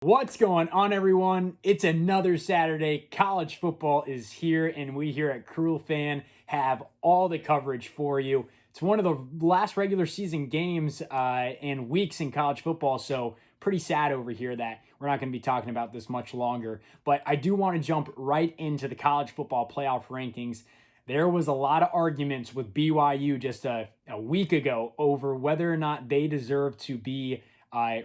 What's going on, everyone? It's another Saturday. College football is here, and we here at Cruel Fan have all the coverage for you. It's one of the last regular season games and weeks in college football, so pretty sad over here that we're not going to be talking about this much longer. But I do want to jump right into the college football playoff rankings. There was a lot of arguments with BYU just a week ago over whether or not they deserve to be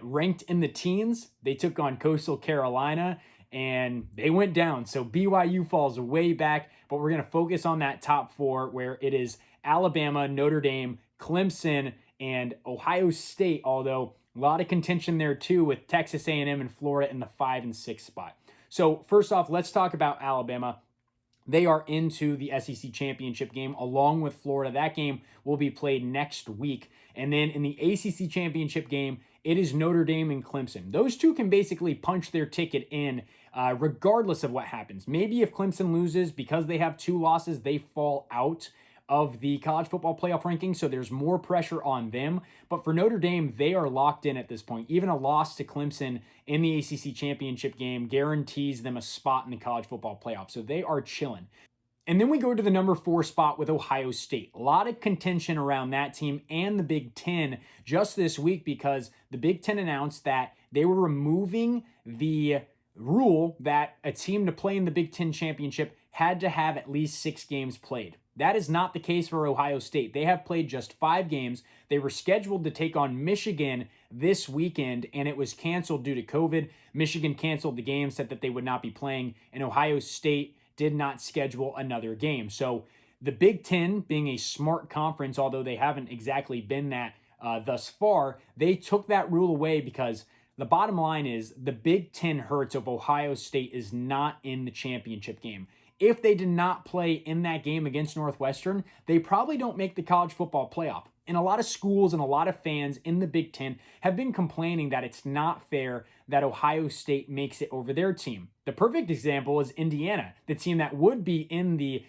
ranked in the teens. They took on Coastal Carolina and they went down. So BYU falls way back, but we're going to focus on that top four where it is Alabama, Notre Dame, Clemson, and Ohio State, although a lot of contention there too with Texas A&M and Florida in the 5 and 6 spot. So first off, let's talk about Alabama. They are into the SEC championship game along with Florida. That game will be played next week. And then in the ACC championship game, it is Notre Dame and Clemson. Those two can basically punch their ticket in regardless of what happens. Maybe if Clemson loses, because they have two losses, they fall out of the college football playoff rankings, so there's more pressure on them. But for Notre Dame, they are locked in at this point. Even a loss to Clemson in the ACC championship game guarantees them a spot in the college football playoff, so they are chilling. And then we go to the number 4 spot with Ohio State. A lot of contention around that team and the Big Ten just this week because the Big Ten announced that they were removing the rule that a team to play in the Big Ten championship had to have at least 6 games played. That is not the case for Ohio State. They have played just 5 games. They were scheduled to take on Michigan this weekend, and it was canceled due to COVID. Michigan canceled the game, said that they would not be playing, and Ohio State did not schedule another game. So the Big Ten, being a smart conference, although they haven't exactly been that thus far, they took that rule away because the bottom line is the Big Ten hurts if Ohio State is not in the championship game. If they did not play in that game against Northwestern, they probably don't make the college football playoff. And a lot of schools and a lot of fans in the Big Ten have been complaining that it's not fair that Ohio State makes it over their team. The perfect example is Indiana, the team that would be in the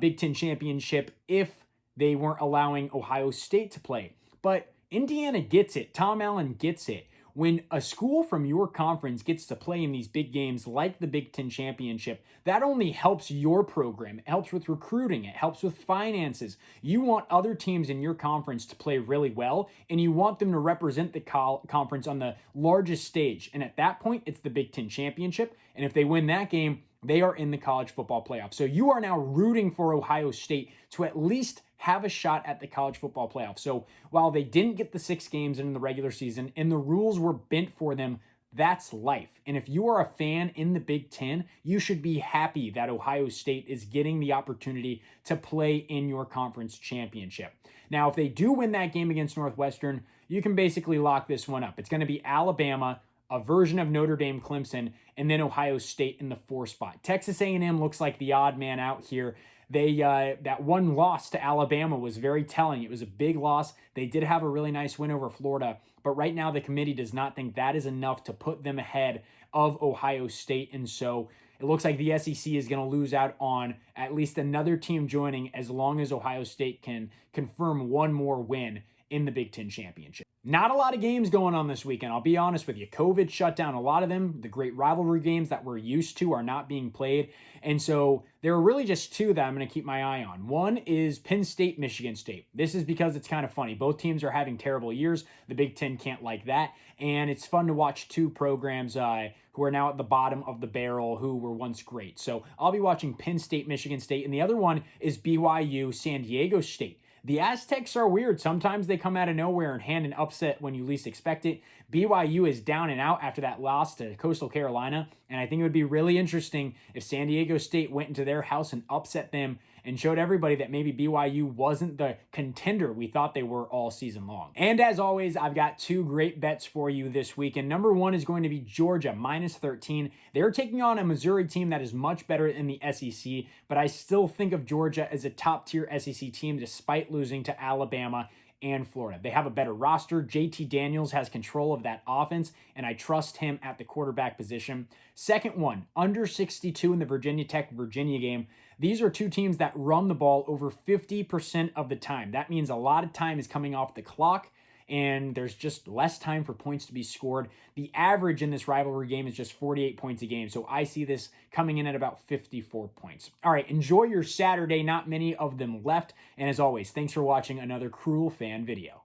Big Ten championship if they weren't allowing Ohio State to play. But Indiana gets it. Tom Allen gets it. When a school from your conference gets to play in these big games like the Big Ten Championship, that only helps your program. It helps with recruiting. It helps with finances. You want other teams in your conference to play really well, and you want them to represent the conference on the largest stage. And at that point, it's the Big Ten Championship. And if they win that game, they are in the college football playoff. So you are now rooting for Ohio State to at least have a shot at the college football playoff. So while they didn't get the 6 games in the regular season and the rules were bent for them, that's life. And if you are a fan in the Big Ten, you should be happy that Ohio State is getting the opportunity to play in your conference championship. Now, if they do win that game against Northwestern, you can basically lock this one up. It's going to be Alabama, a version of Notre Dame, Clemson, and then Ohio State in the 4 spot. Texas A&M looks like the odd man out here. They that one loss to Alabama was very telling. It was a big loss. They did have a really nice win over Florida, but right now the committee does not think that is enough to put them ahead of Ohio State, and so it looks like the SEC is going to lose out on at least another team joining as long as Ohio State can confirm one more win in the Big Ten Championship. Not a lot of games going on this weekend. I'll be honest with you. COVID shut down a lot of them. The great rivalry games that we're used to are not being played. And so there are really just 2 that I'm going to keep my eye on. One is Penn State, Michigan State. This is because it's kind of funny. Both teams are having terrible years. The Big Ten can't like that. And it's fun to watch 2 programs who are now at the bottom of the barrel who were once great. So I'll be watching Penn State, Michigan State. And the other one is BYU, San Diego State. The Aztecs are weird. Sometimes they come out of nowhere and hand an upset when you least expect it. BYU is down and out after that loss to Coastal Carolina, and I think it would be really interesting if San Diego State went into their house and upset them and showed everybody that maybe BYU wasn't the contender we thought they were all season long. And as always, I've got 2 great bets for you this weekend. Number 1 is going to be Georgia, minus 13. They're taking on a Missouri team that is much better in the SEC, but I still think of Georgia as a top-tier SEC team despite losing to Alabama and Florida. They have a better roster. JT Daniels has control of that offense, and I trust him at the quarterback position. Second one, under 62 in the Virginia Tech-Virginia game. These are 2 teams that run the ball over 50% of the time. That means a lot of time is coming off the clock, and there's just less time for points to be scored. The average in this rivalry game is just 48 points a game, so I see this coming in at about 54 points. All right, enjoy your Saturday. Not many of them left, and as always, thanks for watching another Cruel Fan video.